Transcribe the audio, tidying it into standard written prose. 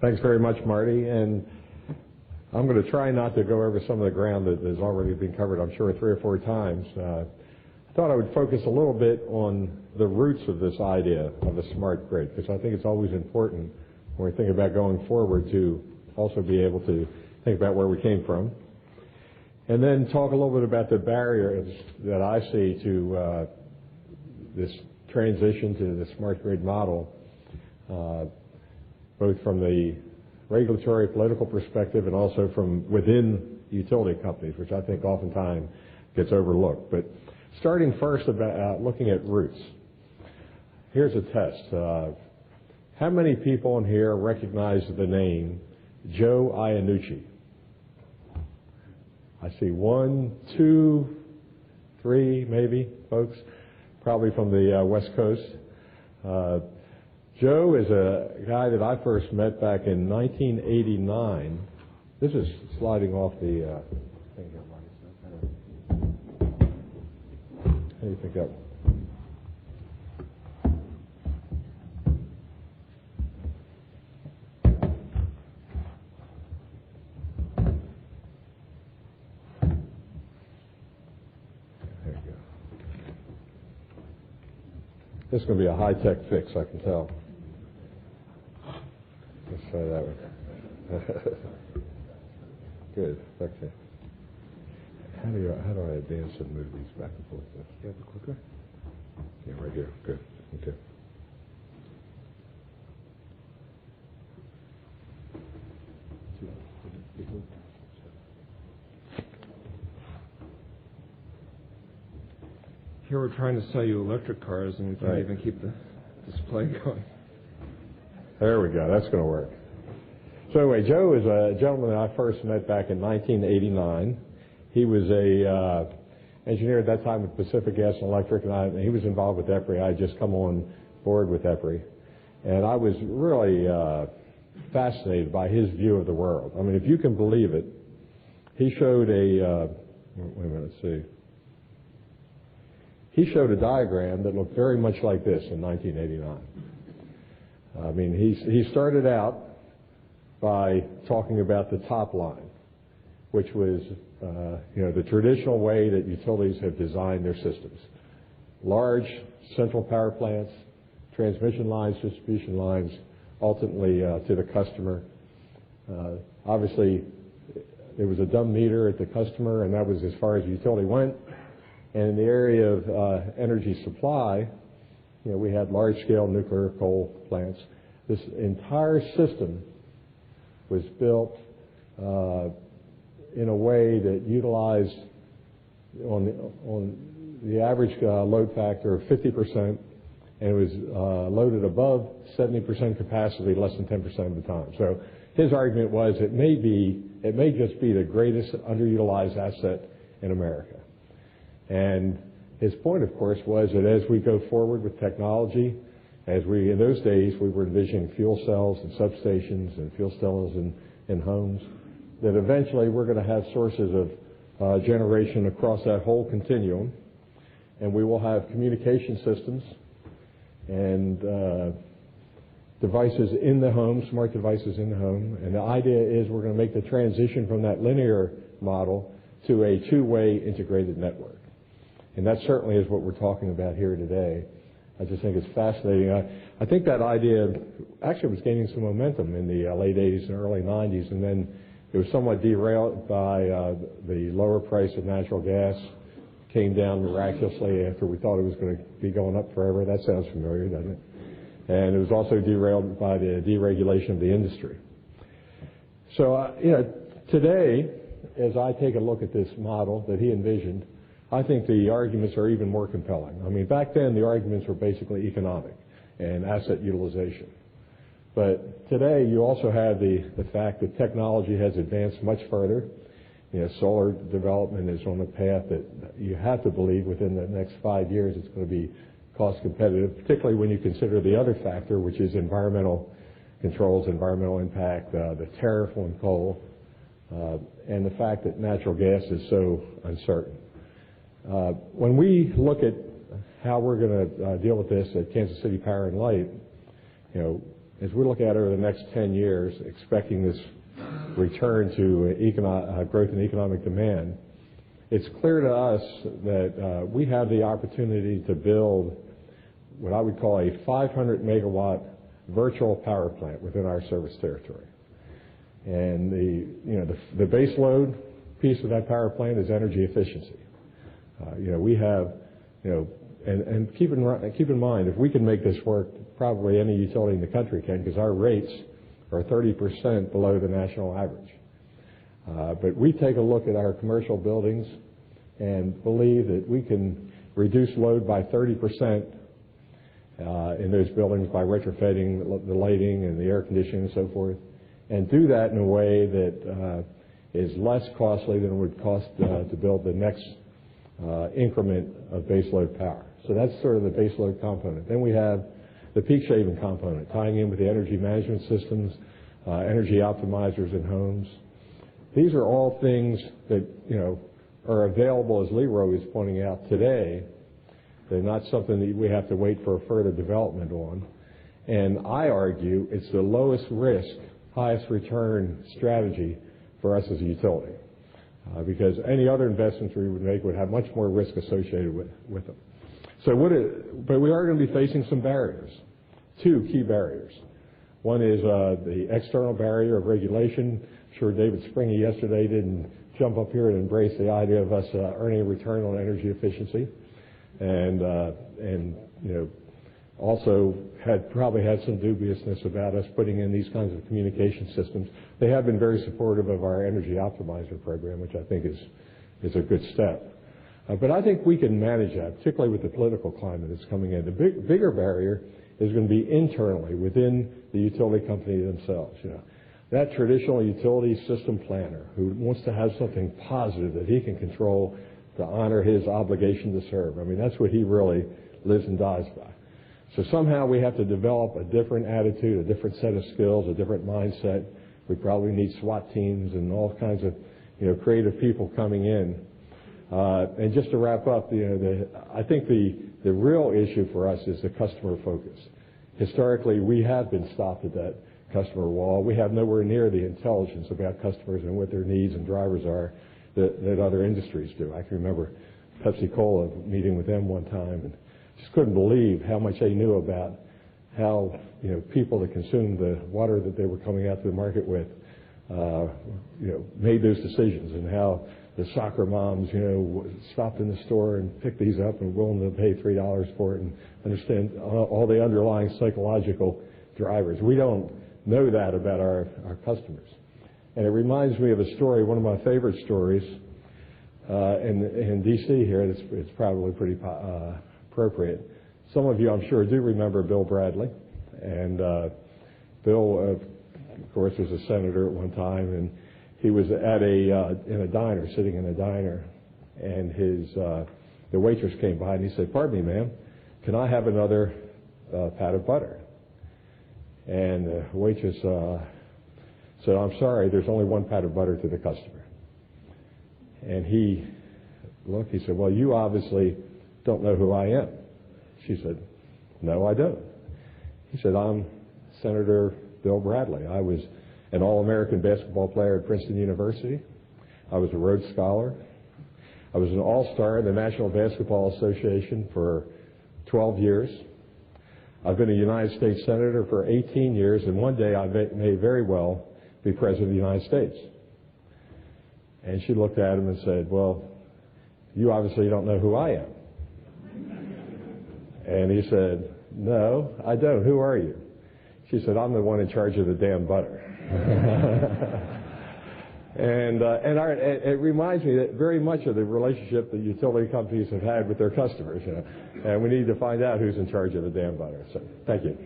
Thanks very much, Marty. And I'm going to try not to go over some of the ground that has already been covered, I'm sure, 3 or 4 times. I thought I would focus a little bit on the roots of this idea of a smart grid, because I think it's always important when we think about going forward to also be able to think about where we came from. And then talk a little bit about the barriers that I see to this transition to the smart grid model, both from the regulatory, political perspective and also from within utility companies, which I think oftentimes gets overlooked. But starting first about looking at roots. Here's a test. How many people in here recognize the name Joe Iannucci? I see 1, 2, 3, maybe, folks, probably from the West Coast. Joe is a guy that I first met back in 1989. This is sliding off the thing here, Marty. How do you think that? This is going to be a high-tech fix, I can tell. Let's try that one. Good. Okay. How do I advance and move these back and forth? You have a clicker? Yeah, right here. Good. Okay. Here we're trying to sell you electric cars, and we can't even keep the display going. There we go. That's going to work. So anyway, Joe is a gentleman that I first met back in 1989. He was a engineer at that time with Pacific Gas and Electric, and he was involved with EPRI. I had just come on board with EPRI, and I was really fascinated by his view of the world. I mean, if you can believe it, he showed a wait a minute, let's see. He showed a diagram that looked very much like this in 1989. I mean, he started out by talking about the top line, which was the traditional way that utilities have designed their systems. Large central power plants, transmission lines, distribution lines, ultimately to the customer. Obviously, there was a dumb meter at the customer, and that was as far as the utility went. And in the area of energy supply, we had large-scale nuclear coal plants. This entire system was built in a way that utilized on the average load factor of 50%, and it was loaded above 70% capacity less than 10% of the time. So his argument was it may just be the greatest underutilized asset in America. And his point, of course, was that as we go forward with technology, in those days we were envisioning fuel cells and substations and fuel cells in homes, that eventually we're going to have sources of generation across that whole continuum, and we will have communication systems and devices in the home, smart devices in the home. And the idea is we're going to make the transition from that linear model to a two-way integrated network. And that certainly is what we're talking about here today. I just think it's fascinating. I think that idea actually was gaining some momentum in the late 80s and early 90s, and then it was somewhat derailed by the lower price of natural gas. Came down miraculously after we thought it was going to be going up forever. That sounds familiar, doesn't it? And it was also derailed by the deregulation of the industry. So, today, as I take a look at this model that he envisioned, I think the arguments are even more compelling. I mean, back then the arguments were basically economic and asset utilization. But today you also have the fact that technology has advanced much further. Solar development is on a path that you have to believe within the next 5 years it's going to be cost competitive, particularly when you consider the other factor, which is environmental controls, environmental impact, the tariff on coal, and the fact that natural gas is so uncertain. When we look at how we're going to deal with this at Kansas City Power and Light, as we look at over the next 10 years, expecting this return to growth in economic demand, it's clear to us that we have the opportunity to build what I would call a 500 megawatt virtual power plant within our service territory. And the base load piece of that power plant is energy efficiency. We have, and keep in mind, if we can make this work, probably any utility in the country can, because our rates are 30% below the national average. But we take a look at our commercial buildings and believe that we can reduce load by 30% in those buildings by retrofitting the lighting and the air conditioning and so forth, and do that in a way that is less costly than it would cost to build the next increment of baseload power. So that's sort of the baseload component. Then we have the peak shaving component, tying in with the energy management systems, energy optimizers in homes. These are all things that, are available, as Leroy was pointing out today. They're not something that we have to wait for further development on. And I argue it's the lowest risk, highest return strategy for us as a utility, because any other investments we would make would have much more risk associated with them. So but we are going to be facing some barriers, two key barriers. One is the external barrier of regulation. I'm sure David Springy yesterday didn't jump up here and embrace the idea of us earning a return on energy efficiency, and also probably had some dubiousness about us putting in these kinds of communication systems. They have been very supportive of our Energy Optimizer program, which I think is a good step. But I think we can manage that, particularly with the political climate that's coming in. The bigger barrier is going to be internally within the utility company themselves. That traditional utility system planner who wants to have something positive that he can control to honor his obligation to serve. I mean, that's what he really lives and dies by. So somehow we have to develop a different attitude, a different set of skills, a different mindset. We probably need SWAT teams and all kinds of, creative people coming in. And just to wrap up, I think the real issue for us is the customer focus. Historically, we have been stopped at that customer wall. We have nowhere near the intelligence about customers and what their needs and drivers are that other industries do. I can remember Pepsi-Cola meeting with them one time and just couldn't believe how much they knew about how people that consumed the water that they were coming out to the market with made those decisions, and how the soccer moms stopped in the store and picked these up and were willing to pay $3 for it, and understand all the underlying psychological drivers. We don't know that about our customers. And it reminds me of a story, one of my favorite stories in D.C. here. It's probably pretty appropriate. Some of you, I'm sure, do remember Bill Bradley. And Bill, of course, was a senator at one time, and he was at in a diner, sitting in a diner, and the waitress came by and he said, "Pardon me, ma'am, can I have another pat of butter?" And the waitress said, "I'm sorry, there's only one pat of butter to the customer." And he looked, he said, "Well, you obviously don't know who I am." She said, "No, I don't." He said, "I'm Senator Bill Bradley. I was an All-American basketball player at Princeton University. I was a Rhodes Scholar. I was an All-Star in the National Basketball Association for 12 years. I've been a United States Senator for 18 years, and one day I may very well be President of the United States." And she looked at him and said, "Well, you obviously don't know who I am." And he said, "No, I don't. Who are you?" She said, "I'm the one in charge of the damn butter." And it reminds me that very much of the relationship that utility companies have had with their customers. And we need to find out who's in charge of the damn butter. So, thank you.